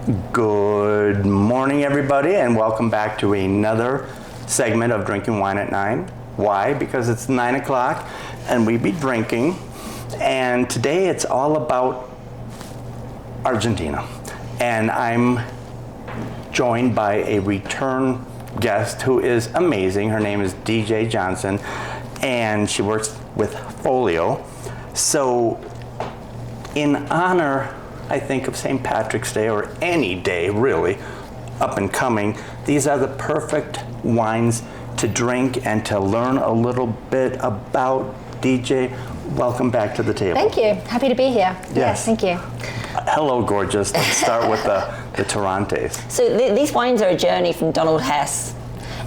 Good morning, everybody, and welcome back to another segment of Drinking Wine at 9. Why? Because it's 9 o'clock and we be drinking, and today it's all about Argentina. And I'm joined by a return guest who is amazing. Her name is DJ Johnson, and she works with Folio. So, in honor, I think, of St. Patrick's Day, or any day really, up and coming, these are the perfect wines to drink and to learn a little bit about. DJ, welcome back to the table. Thank you. Happy to be here. Yes, thank you. Hello, gorgeous. Let's start with the Torrontés. So these wines are a journey from Donald Hess.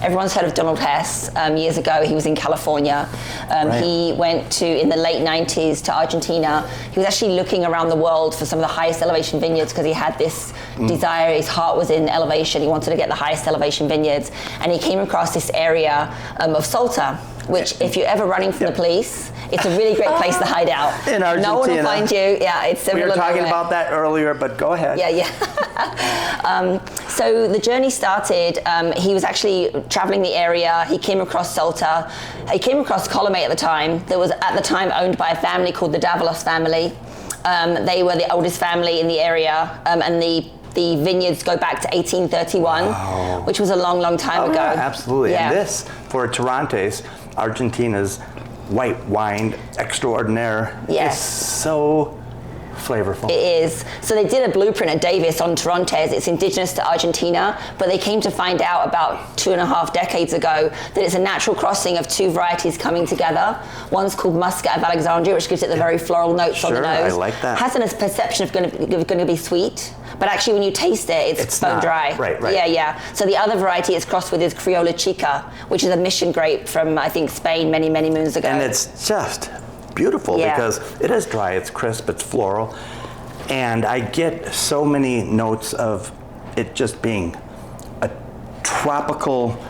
Everyone's heard of Donald Hess. Years ago, he was in California. Right. He went to, in the late 90s, to Argentina. He was actually looking around the world for some of the highest elevation vineyards because he had this desire. His heart was in elevation. He wanted to get the highest elevation vineyards. And he came across this area of Salta, which, if you're ever running from the police, it's a really great place to hide out. In Argentina. No one will find you. Yeah, it's similar. We were talking about that earlier, but go ahead. Yeah. So the journey started, he was actually traveling the area. He came across Salta. He came across Colomé at the time. That was at the time owned by a family called the Davalos family. They were the oldest family in the area, and the vineyards go back to 1831, which was a long, long time ago. Yeah, absolutely. Yeah. And this, for Torrontés, Argentina's white wine extraordinaire, is so flavorful. It is. So they did a blueprint at Davis on Torrontés. It's indigenous to Argentina, but they came to find out about 2.5 decades ago that it's a natural crossing of two varieties coming together. One's called Muscat of Alexandria, which gives it the very floral notes on the nose. I like that. Has a perception of going to be sweet, but actually when you taste it, it's bone dry. Right. Yeah. So the other variety it's crossed with is Criolla Chica, which is a mission grape from, I think, Spain many, many moons ago. And it's just beautiful because it is dry, it's crisp, it's floral, and I get so many notes of it just being a tropical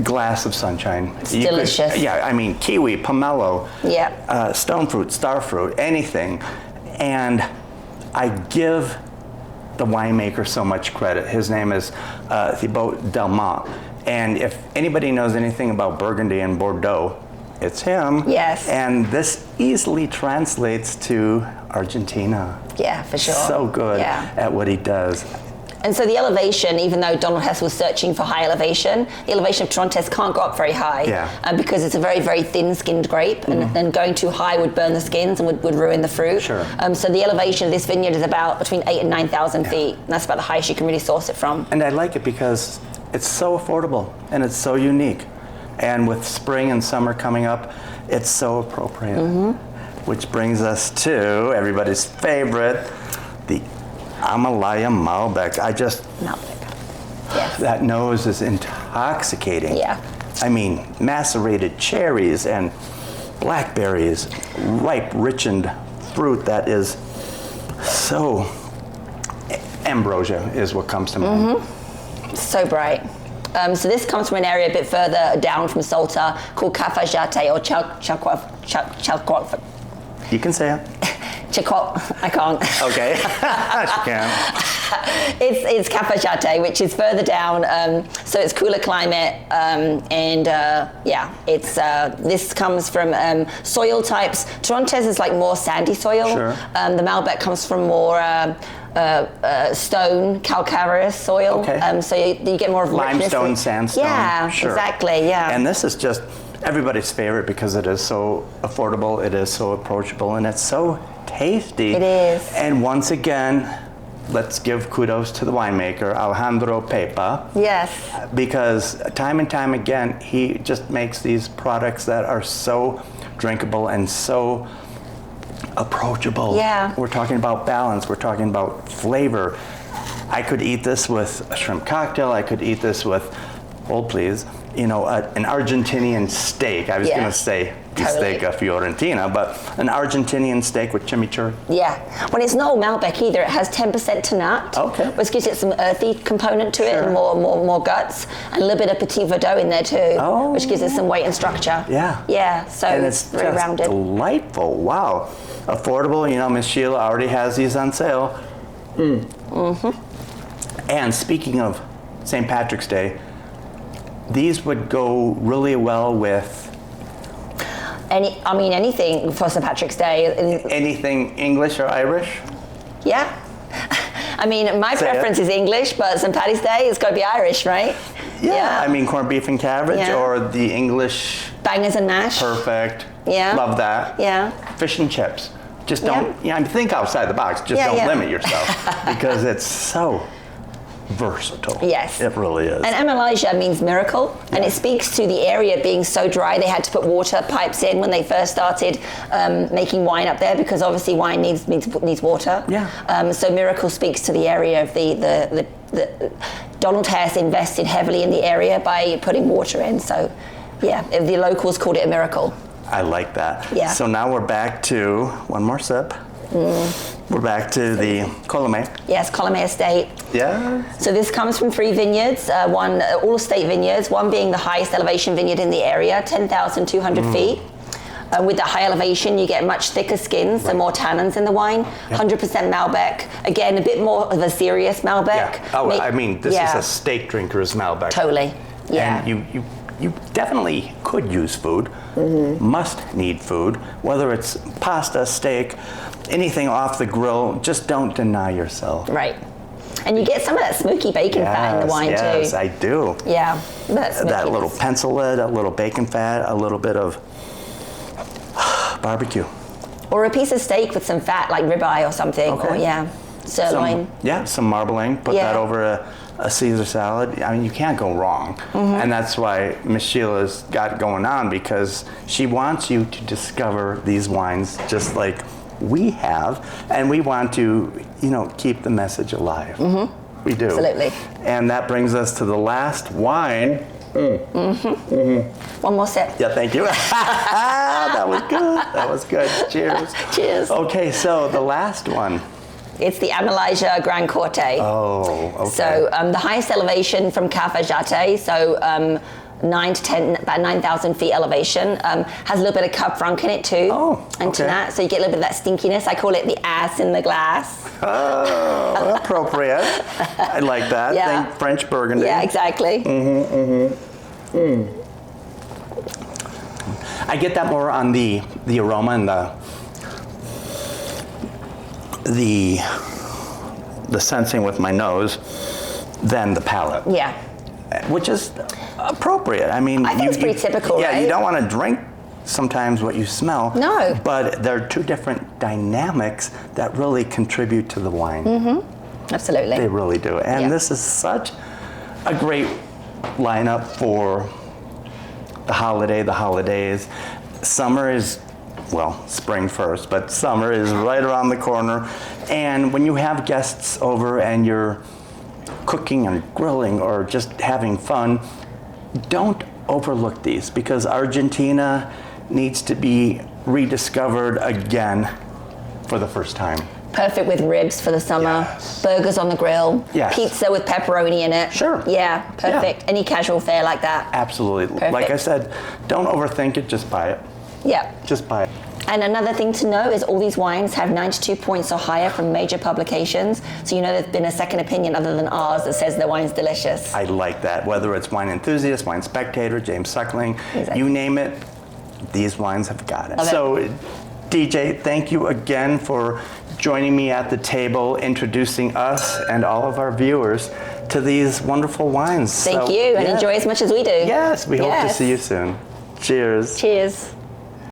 glass of sunshine. It's delicious. I mean, kiwi, pomelo, stone fruit, star fruit, anything. And I give the winemaker so much credit. His name is Thibaut Delmont. And if anybody knows anything about Burgundy and Bordeaux, it's him. Yes. And this easily translates to Argentina. Yeah, for sure. So good at what he does. And so the elevation, even though Donald Hess was searching for high elevation, the elevation of Torrontés can't go up very high because it's a very, very thin-skinned grape, and going too high would burn the skins and would ruin the fruit. Sure. So the elevation of this vineyard is about between 8,000 and 9,000 feet, and that's about the highest you can really source it from. And I like it because it's so affordable and it's so unique. And with spring and summer coming up, it's so appropriate. Which brings us to everybody's favorite, the Amalaya Malbec. Malbec. That nose is intoxicating. Yeah. I mean, macerated cherries and blackberries, ripe, ripened fruit that is so, ambrosia is what comes to mind. So bright. So this comes from an area a bit further down from Salta called Cafayate or Chalco. You can say it. I can't. Okay, she can. It's Cafayate, which is further down. So it's cooler climate, it's this comes from soil types. Torrontés is like more sandy soil. Sure. The Malbec comes from more stone, calcareous soil. Okay. So you get more of limestone, sandstone. Yeah, sure. Exactly. Yeah. And this is just everybody's favorite because it is so affordable, it is so approachable, and it's so tasty. It is. And once again, let's give kudos to the winemaker, Alejandro Pepa. Yes. Because time and time again, he just makes these products that are so drinkable and so approachable. Yeah. We're talking about balance, we're talking about flavor. I could eat this with a shrimp cocktail, I could eat this with, hold please, an Argentinian steak. I was going to say steak Fiorentina, but an Argentinian steak with chimichurri. Yeah. When it's not all Malbec either, it has 10% Tannat, which gives it some earthy component to it and more guts, and a little bit of Petit Verdot in there too, which gives it some weight and structure. Yeah. Yeah, so and it's very just rounded. Delightful. Wow. Affordable. Miss Sheila already has these on sale. And speaking of St. Patrick's Day, these would go really well with anything for St. Patrick's Day. anything English or Irish. Yeah. I mean, my Say preference it. is English, but St. Paddy's Day, it's got to be Irish, right? Yeah, I mean corned beef and cabbage Yeah. or the English. Bangers and mash. Perfect. Yeah. Love that. Yeah. Fish and chips. Just don't, Yeah. think outside the box. Just Yeah, don't yeah. limit yourself because it's so versatile. Yes. It really is. And Amelijah means miracle, and it speaks to the area being so dry they had to put water pipes in when they first started making wine up there, because obviously wine needs water. Yeah. So miracle speaks to the area of the Donald Hess invested heavily in the area by putting water in. So yeah, the locals called it a miracle. I like that. Yeah. So now we're back to one more sip. We're back to the Colomé. Yes, Colomé Estate. Yeah. So this comes from 3 vineyards, one all estate vineyards, one being the highest elevation vineyard in the area, 10,200 feet. With the high elevation, you get much thicker skins, so more tannins in the wine. 100% Malbec. Again, a bit more of a serious Malbec. Yeah. Oh, I mean, this is yeah. a steak drinker's Malbec. Totally. Yeah. And you definitely could use food, must need food, whether it's pasta, steak, anything off the grill, just don't deny yourself. Right. And you get some of that smoky bacon fat in the wine too. Yes, I do. Yeah. That little pencil lid, a little bacon fat, a little bit of barbecue. Or a piece of steak with some fat, like ribeye or something. Okay. Or yeah, sirloin. Some marbling. Put Yeah. that over a Caesar salad. I mean, you can't go wrong. And that's why Miss Sheila's got going on, because she wants you to discover these wines just like we have, and we want to, keep the message alive. We do. Absolutely. And that brings us to the last wine. One more sip. Yeah, thank you. That was good. That was good. Cheers. Cheers. Okay, so the last one. It's the Amelijah Grand Corte. Oh, okay. So the highest elevation from Cafajate, so about 9,000 feet elevation, has a little bit of Cab Franc in it too. Oh, and okay. Tannat, so you get a little bit of that stinkiness. I call it the ass in the glass. Oh, appropriate. I like that. Yeah. Think French Burgundy. Yeah, exactly. I get that more on the aroma and the sensing with my nose than the palate. Yeah. Which is appropriate. I mean, I think it's pretty typical, Yeah, right? you don't want to drink sometimes what you smell. No. But there are two different dynamics that really contribute to the wine. Absolutely. They really do. And Yeah. this is such a great lineup for the holidays. Summer is, spring first, but summer is right around the corner. And when you have guests over and you're cooking and grilling or just having fun, don't overlook these, because Argentina needs to be rediscovered again for the first time. Perfect with ribs for the summer, Yes. burgers on the grill, Yes. pizza with pepperoni in it. Sure. Yeah, perfect. Yeah. Any casual fare like that. Absolutely. Perfect. Like I said, don't overthink it, just buy it. Yeah. Just buy it. And another thing to know is all these wines have 92 points or higher from major publications. So there's been a second opinion other than ours that says the wine's delicious. I like that. Whether it's Wine Enthusiast, Wine Spectator, James Suckling, Exactly. you name it, these wines have got it. Love it. So, DJ, thank you again for joining me at the table, introducing us and all of our viewers to these wonderful wines. Thank you, and enjoy as much as we do. Yes, we hope to Yes. see you soon. Cheers. Cheers.